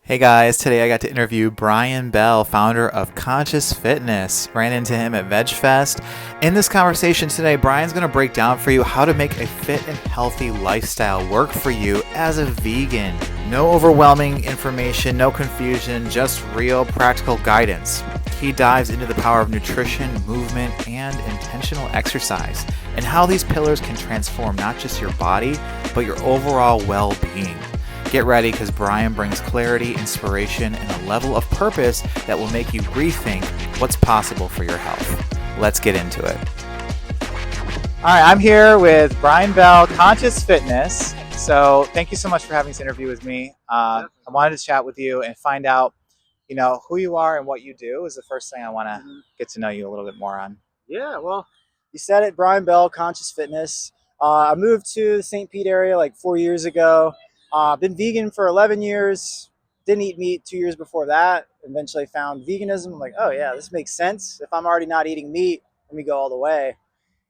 Hey guys, today I got to interview Bryan Bell, founder of Conscious Fitness. Ran into him at VegFest. In this conversation today, Bryan's going to break down for you how to make a fit and healthy lifestyle work for you as a vegan. No overwhelming information, no confusion, just real practical guidance. He dives into the power of nutrition, movement, and intentional exercise, and how these pillars can transform not just your body, but your overall well-being. Get ready because Bryan brings clarity, inspiration, and a level of purpose that will make you rethink what's possible for your health. Let's get into it. All right, I'm here with Bryan Bell, Conscious Fitness. So thank you so much for having this interview with me. I wanted to chat with you and find out, who you are and what you do is the first thing I want to get to know you a little bit more on. Yeah, well, you said it, Bryan Bell, Conscious Fitness. I moved to the St. Pete area like 4 years ago. Been vegan for 11 years. Didn't eat meat 2 years before that. Eventually found veganism. I'm like, oh yeah, this makes sense. If I'm already not eating meat, let me go all the way.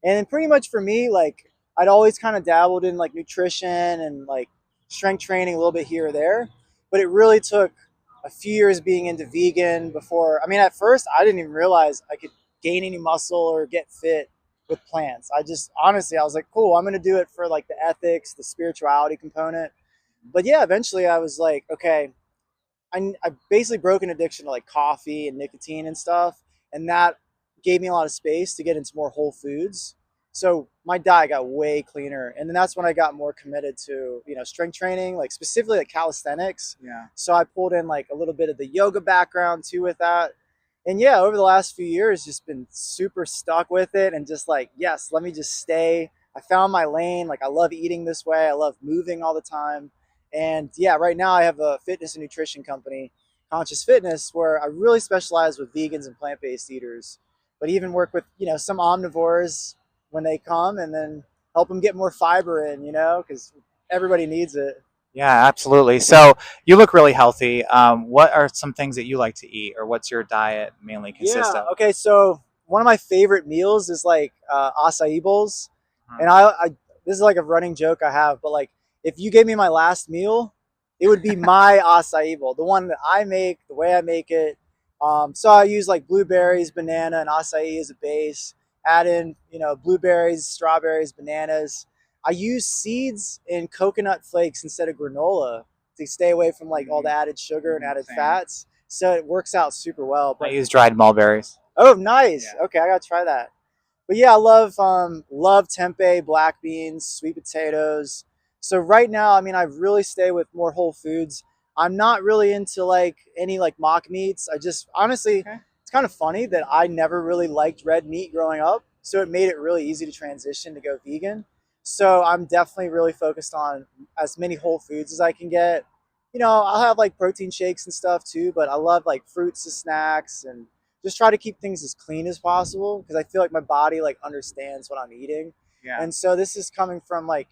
And then pretty much for me, like I'd always kind of dabbled in like nutrition and like strength training a little bit here or there. But it really took a few years being into vegan before. I mean, at first I didn't even realize I could gain any muscle or get fit with plants. I just honestly, I was like, cool, I'm going to do it for like the ethics, the spirituality component. But yeah, eventually I was like, okay, I basically broke an addiction to like coffee and nicotine and stuff. And that gave me a lot of space to get into more whole foods. So my diet got way cleaner. And then that's when I got more committed to, strength training, like specifically like calisthenics. Yeah. So I pulled in like a little bit of the yoga background too with that. And yeah, over the last few years, just been super stuck with it and just like, yes, let me just stay. I found my lane. Like I love eating this way. I love moving all the time. And yeah, right now I have a fitness and nutrition company, Conscious Fitness, where I really specialize with vegans and plant-based eaters, but even work with, some omnivores when they come and then help them get more fiber in, because everybody needs it. Yeah, absolutely. So you look really healthy. What are some things that you like to eat, or what's your diet mainly consist Yeah. of? Okay. So one of my favorite meals is like acai bowls. And this is like a running joke I have, but like if you gave me my last meal, it would be my acai bowl, the one that I make, the way I make it. So I use like blueberries, banana, and acai as a base. Add in, blueberries, strawberries, bananas. I use seeds and coconut flakes instead of granola to stay away from like all the added sugar and added Same. fats. So it works out super well. I But use dried mulberries. oh, nice. Yeah. Okay, I gotta try that. But yeah, I love tempeh, black beans, sweet potatoes. So right now, I mean, I really stay with more whole foods. I'm not really into like any like mock meats. I just honestly, Okay. it's kind of funny that I never really liked red meat growing up, so it made it really easy to transition to go vegan. So I'm definitely really focused on as many whole foods as I can get. I'll have like protein shakes and stuff too, but I love like fruits as snacks and just try to keep things as clean as possible because I feel like my body like understands what I'm eating. Yeah. And so this is coming from like,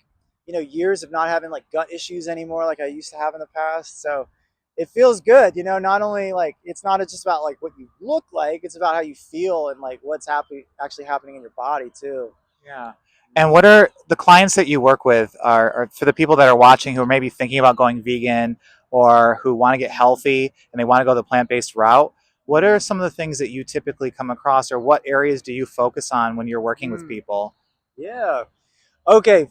years of not having like gut issues anymore like I used to have in the past. So it feels good, not only like it's not just about like what you look like, it's about how you feel and like what's actually happening in your body too. Yeah. And what are the clients that you work with are for the people that are watching who are maybe thinking about going vegan or who want to get healthy and they want to go the plant-based route? What are some of the things that you typically come across, or what areas do you focus on when you're working with people? Yeah. Okay.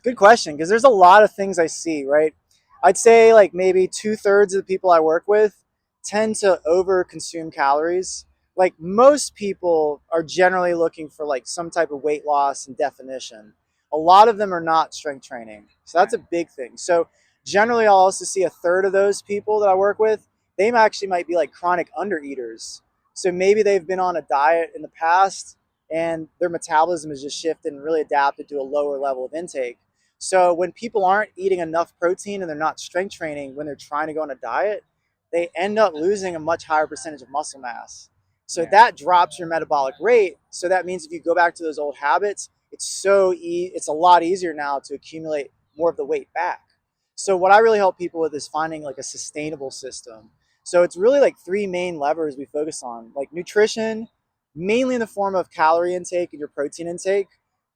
Good question. Because there's a lot of things I see, right? I'd say like maybe 2/3 of the people I work with tend to over consume calories. Like most people are generally looking for like some type of weight loss and definition. A lot of them are not strength training. So that's a big thing. So generally I'll also see a third of those people that I work with, they actually might be like chronic undereaters. So maybe they've been on a diet in the past and their metabolism has just shifted and really adapted to a lower level of intake. So when people aren't eating enough protein and they're not strength training when they're trying to go on a diet, they end up losing a much higher percentage of muscle mass. So that drops your metabolic rate. So that means if you go back to those old habits, it's a lot easier now to accumulate more of the weight back. So what I really help people with is finding like a sustainable system. So it's really like three main levers we focus on, like nutrition, mainly in the form of calorie intake and your protein intake.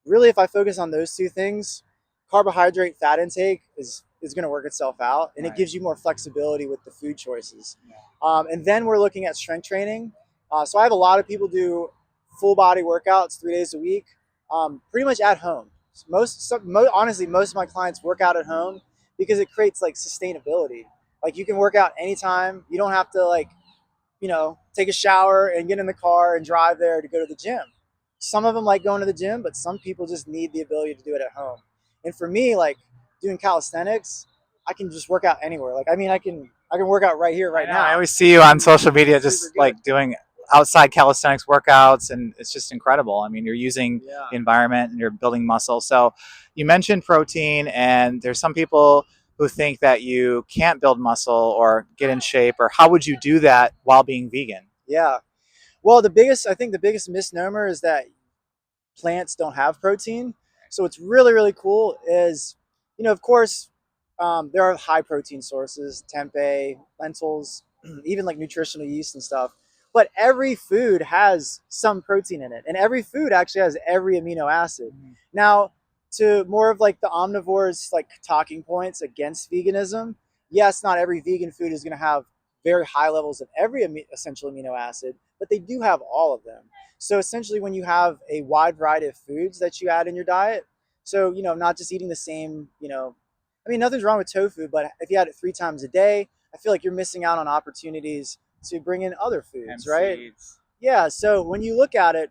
Really, if I focus on those two things, carbohydrate, fat intake is is going to work itself out, and it Right. gives you more flexibility with the food choices. And then we're looking at strength training. So I have a lot of people do full body workouts 3 days a week, pretty much at home. Honestly, most of my clients work out at home because it creates like sustainability. Like you can work out anytime. You don't have to like, take a shower and get in the car and drive there to go to the gym. Some of them like going to the gym, but some people just need the ability to do it at home. And for me, like doing calisthenics, I can just work out anywhere. Like, I mean, I can work out right here, right now. I always see you on social media Super just good. like doing outside calisthenics workouts, and it's just incredible. I mean, you're using Yeah. the environment and you're building muscle. So you mentioned protein, and there's some people who think that you can't build muscle or get in shape, or how would you do that while being vegan? Yeah. Well, I think the biggest misnomer is that plants don't have protein. So what's really, really cool is, of course, there are high protein sources, tempeh, lentils, even like nutritional yeast and stuff. But every food has some protein in it, and every food actually has every amino acid. Now, to more of like the omnivores like talking points against veganism, yes, not every vegan food is going to have very high levels of every essential amino acid, but they do have all of them. So essentially, when you have a wide variety of foods that you add in your diet, so not just eating the same, I mean, nothing's wrong with tofu, but if you had it 3 times a day, I feel like you're missing out on opportunities to bring in other foods, right? Seeds. Yeah. So when you look at it,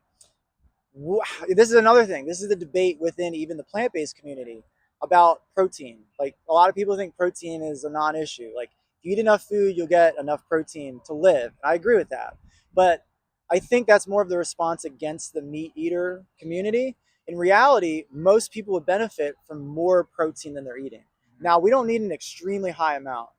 this is another thing. This is the debate within even the plant-based community about protein. Like a lot of people think protein is a non-issue. Like if you eat enough food, you'll get enough protein to live. I agree with that. But I think that's more of the response against the meat eater community. In reality, most people would benefit from more protein than they're eating. Now, we don't need an extremely high amount.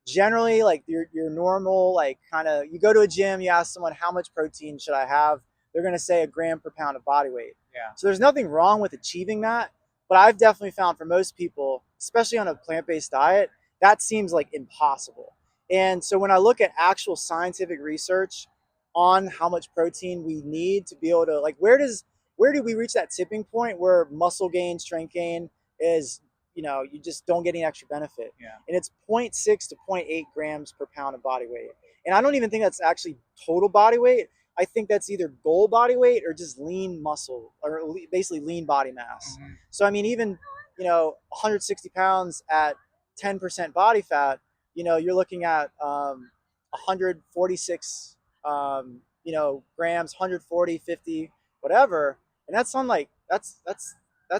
Generally, like your normal, like kind of, you go to a gym, you ask someone, how much protein should I have? They're going to say a gram per pound of body weight. Yeah. So there's nothing wrong with achieving that. But I've definitely found for most people, especially on a plant-based diet, that seems like impossible. And so when I look at actual scientific research on how much protein we need to be able to, like, where do we reach that tipping point where muscle gain, strength gain is, you just don't get any extra benefit. Yeah. And it's 0.6 to 0.8 grams per pound of body weight. And I don't even think that's actually total body weight. I think that's either goal body weight or just lean muscle, or basically lean body mass. Mm-hmm. So I mean, even 160 pounds at 10% body fat, you're looking at 146 grams, 140, 50, whatever, and that's on like that's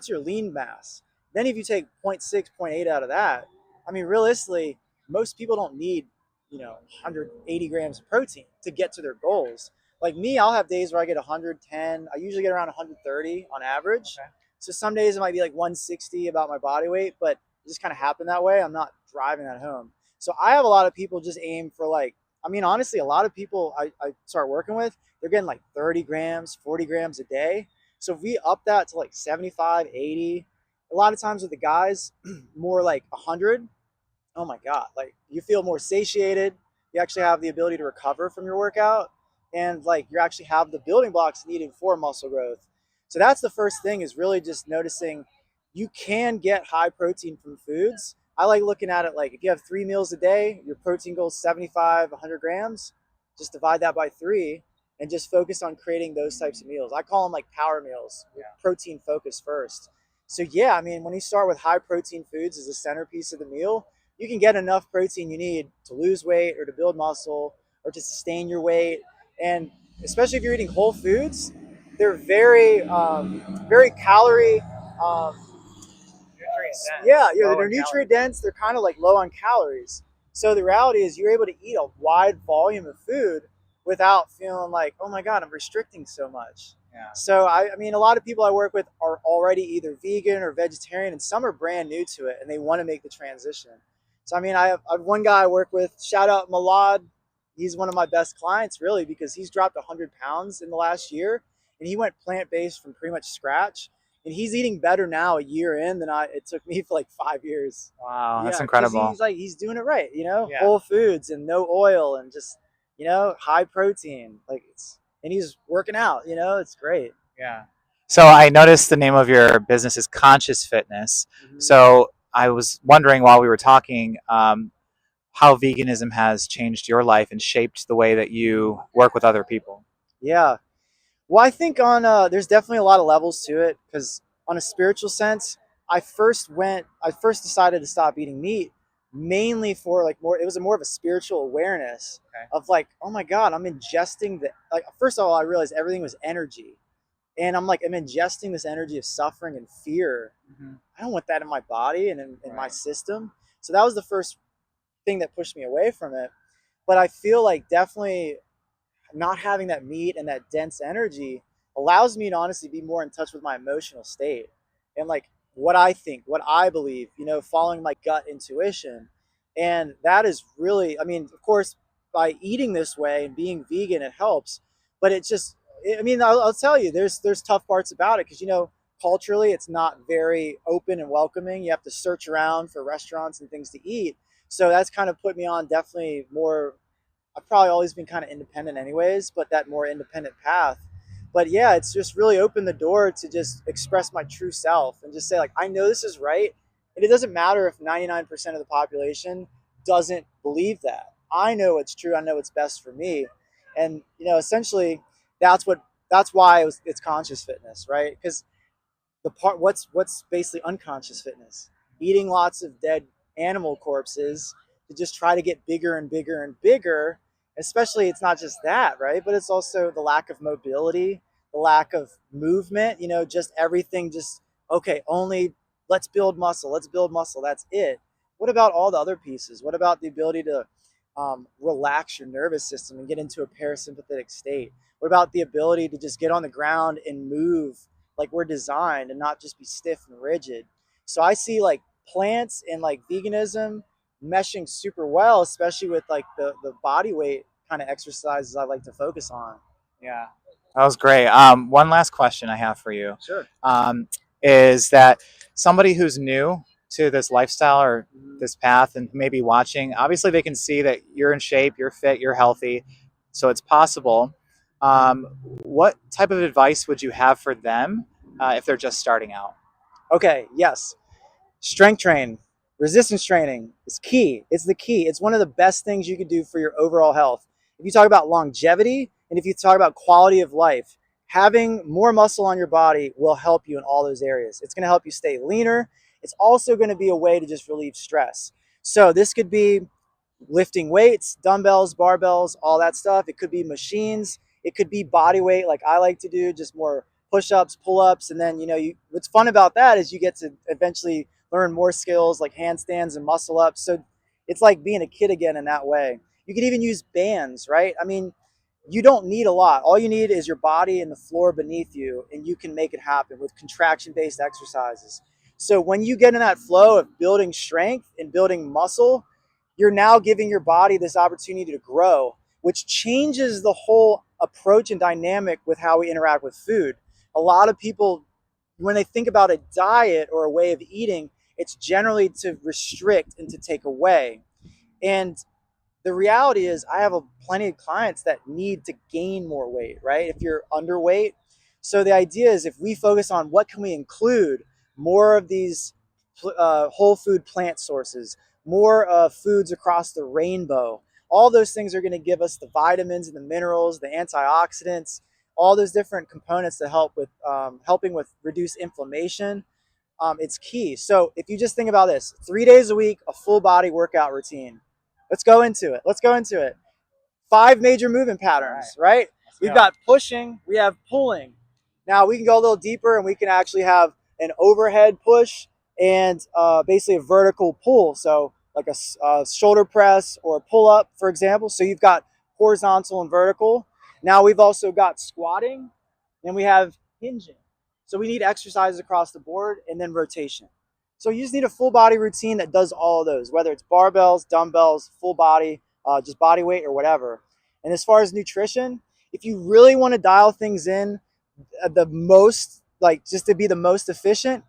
your lean mass. Then if you take 0.6, 0.8 out of that, I mean, realistically, most people don't need 180 grams of protein to get to their goals. Like me, I'll have days where I get 110. I usually get around 130 on average. Okay. So some days it might be like 160 about my body weight, but it just kind of happened that way. I'm not driving that home. So I have a lot of people just aim for like, I mean, honestly, a lot of people I start working with, they're getting like 30 grams, 40 grams a day. So if we up that to like 75, 80, a lot of times with the guys, more like 100, oh my God, like you feel more satiated. You actually have the ability to recover from your workout, and like you actually have the building blocks needed for muscle growth. So that's the first thing, is really just noticing you can get high protein from foods. I like looking at it like if you have 3 meals a day, your protein goal is 75, 100 grams, just divide that by 3 and just focus on creating those types of meals. I call them like power meals, protein focus first. So yeah, I mean, when you start with high protein foods as a centerpiece of the meal, you can get enough protein you need to lose weight or to build muscle or to sustain your weight. And especially if you're eating whole foods, they're very calorie. Um, they're nutrient dense. They're kind of like low on calories. So the reality is, you're able to eat a wide volume of food without feeling like, oh my God, I'm restricting so much. Yeah. So I mean, a lot of people I work with are already either vegan or vegetarian, and some are brand new to it and they want to make the transition. So I mean, I have one guy I work with. Shout out Malad. He's one of my best clients, really, because he's dropped 100 pounds in the last year, and he went plant based from pretty much scratch. And he's eating better now a year in than it took me for like 5 years. Wow, that's Yeah, incredible. he's doing it right, Yeah. whole foods and no oil and just high protein. And he's working out. It's great. Yeah. So I noticed the name of your business is Conscious Fitness. Mhm. So I was wondering while we were talking how veganism has changed your life and shaped the way that you work with other people. Yeah. Well, I think on there's definitely a lot of levels to it because on a spiritual sense, I first decided to stop eating meat mainly for like more. It was more of a spiritual awareness Okay. of like, oh my God, I'm ingesting the like. First of all, I realized everything was energy, and I'm ingesting this energy of suffering and fear. Mm-hmm. I don't want that in my body and in my Right. system. So that was the first thing that pushed me away from it. But I feel like definitely not having that meat and that dense energy allows me to honestly be more in touch with my emotional state and like what I think, what I believe, following my gut intuition. And that is really, I mean, of course, by eating this way and being vegan, it helps. But it just, I mean, I'll tell you, there's tough parts about it because culturally, it's not very open and welcoming. You have to search around for restaurants and things to eat. So that's kind of put me on definitely more. I've probably always been kind of independent anyways, but that more independent path. But yeah, it's just really opened the door to just express my true self and just say like, I know this is right. And it doesn't matter if 99% of the population doesn't believe that. I know it's true. I know it's best for me. And, essentially that's why it's conscious fitness, right? Because the part what's basically unconscious fitness, eating lots of dead animal corpses to just try to get bigger and bigger and bigger. Especially, it's not just that, right, but it's also the lack of mobility, the lack of movement, just everything just okay, only let's build muscle, that's it. What about all the other pieces? What about the ability to relax your nervous system and get into a parasympathetic state? What about the ability to just get on the ground and move like we're designed and not just be stiff and rigid? So I see like plants and like veganism meshing super well, especially with like the body weight kind of exercises I like to focus on. Yeah, that was great. One last question I have for you Sure. is that somebody who's new to this lifestyle or Mhm. this path and maybe watching, obviously they can see that you're in shape, you're fit, you're healthy, so it's possible. What type of advice would you have for them if they're just starting out? Okay, yes. Strength training, resistance training is key. It's the key. It's one of the best things you could do for your overall health. If you talk about longevity and if you talk about quality of life, having more muscle on your body will help you in all those areas. It's going to help you stay leaner. It's also going to be a way to just relieve stress. So this could be lifting weights, dumbbells, barbells, all that stuff. It could be machines. It could be body weight, like I like to do, just more push-ups, pull-ups, and then what's fun about that is you get to eventually learn more skills like handstands and muscle ups. So it's like being a kid again in that way. You could even use bands, right? I mean, you don't need a lot. All you need is your body and the floor beneath you, and you can make it happen with contraction-based exercises. So when you get in that flow of building strength and building muscle, you're now giving your body this opportunity to grow, which changes the whole approach and dynamic with how we interact with food. A lot of people, when they think about a diet or a way of eating, it's generally to restrict and to take away. And the reality is I have plenty of clients that need to gain more weight, right? If you're underweight. So the idea is if we focus on what can we include, more of these whole food plant sources, more foods across the rainbow, all those things are going to give us the vitamins and the minerals, the antioxidants, all those different components to help with helping with reduce inflammation. It's key. So if you just think about this, 3 days a week, a full body workout routine. Let's go into it. Let's go into it. 5 major movement patterns, right? We've got pushing, we have pulling. Now we can go a little deeper and we can actually have an overhead push and basically a vertical pull. So like a shoulder press or a pull up, for example. So you've got horizontal and vertical. Now we've also got squatting and we have hinging. So we need exercises across the board and then rotation. So you just need a full body routine that does all of those, whether it's barbells, dumbbells, full body, just body weight or whatever. And as far as nutrition, if you really want to dial things in the most, like just to be the most efficient,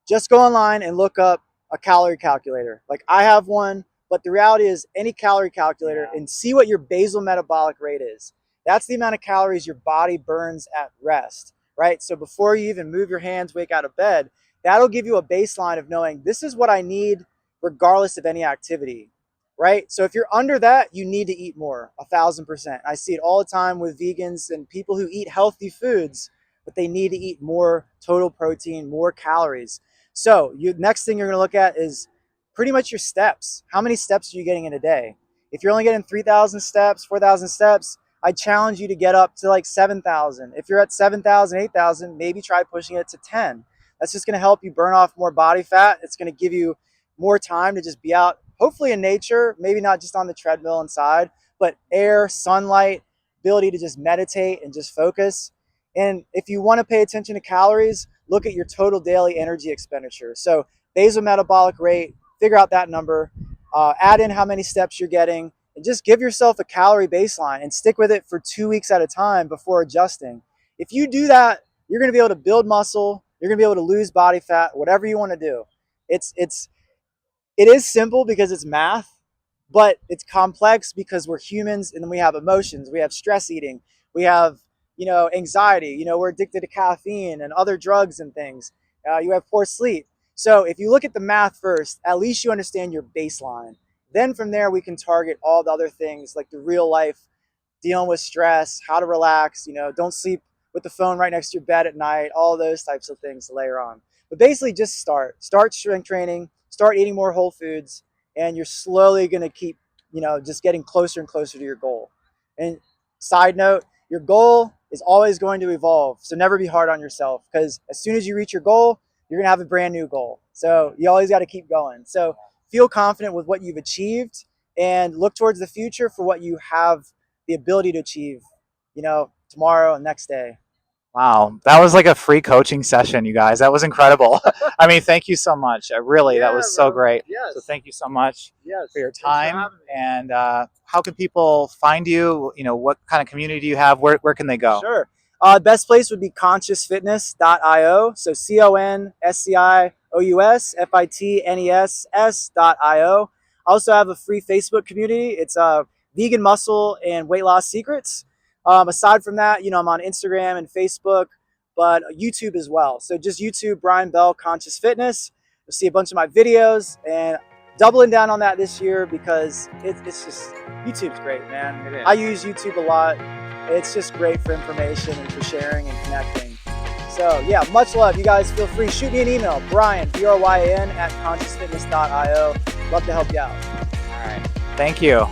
just go online and look up a calorie calculator. Like I have one, but the reality is any calorie calculator and see what your basal metabolic rate is. That's the amount of calories your body burns at rest, right? So before you even move your hands, wake out of bed, That'll give you a baseline of knowing this is what I need regardless of any activity, right? So if you're under that, you need to eat more, 1,000%. I see it all the time with vegans and people who eat healthy foods, but they need to eat more total protein, more calories. So next thing you're going to look at is pretty much your steps. How many steps are you getting in a day? If you're only getting 3,000 steps, 4,000 steps, I challenge you to get up to like 7,000. If you're at 7,000, 8,000, maybe try pushing it to 10. That's just going to help you burn off more body fat. It's going to give you more time to just be out, hopefully in nature, maybe not just on the treadmill inside, but air, sunlight, ability to just meditate and just focus. And if you want to pay attention to calories, look at your total daily energy expenditure. So basal metabolic rate, figure out that number, add in how many steps you're getting, and just give yourself a calorie baseline and stick with it for 2 weeks at a time before adjusting. If you do that, you're going to be able to build muscle. You're going to be able to lose body fat, whatever you want to do. It is simple because it's math, but it's complex because we're humans and then we have emotions. We have stress eating. We have, anxiety. We're addicted to caffeine and other drugs and things. You have poor sleep. So if you look at the math first, at least you understand your baseline. Then from there, we can target all the other things like the real life, dealing with stress, how to relax, don't sleep with the phone right next to your bed at night, all those types of things to layer on. But basically just start strength training, start eating more whole foods, and you're slowly going to keep, just getting closer and closer to your goal. And side note, your goal is always going to evolve. So never be hard on yourself, because as soon as you reach your goal, you're going to have a brand new goal. So you always got to keep going. So feel confident with what you've achieved and look towards the future for what you have the ability to achieve, tomorrow and next day. Wow, that was like a free coaching session, you guys. That was incredible. I mean, thank you so much. That was so great. Yes. So thank you so much for your Thanks time. for having me. And how can people find you? What kind of community do you have? Where can they go? Sure. Best place would be consciousfitness.io. So CONSCIOUSFITNESS.io. I also have a free Facebook community. It's Vegan Muscle and Weight Loss Secrets. Aside from that, I'm on Instagram and Facebook, but YouTube as well. So just YouTube Bryan Bell Conscious Fitness. You'll see a bunch of my videos, and doubling down on that this year because it's just, YouTube's great, man. It is. I use YouTube a lot. It's just great for information and for sharing and connecting. So yeah, much love. You guys feel free. Shoot me an email, Bryan, BRYAN @ consciousfitness.io. Love to help you out. All right. Thank you.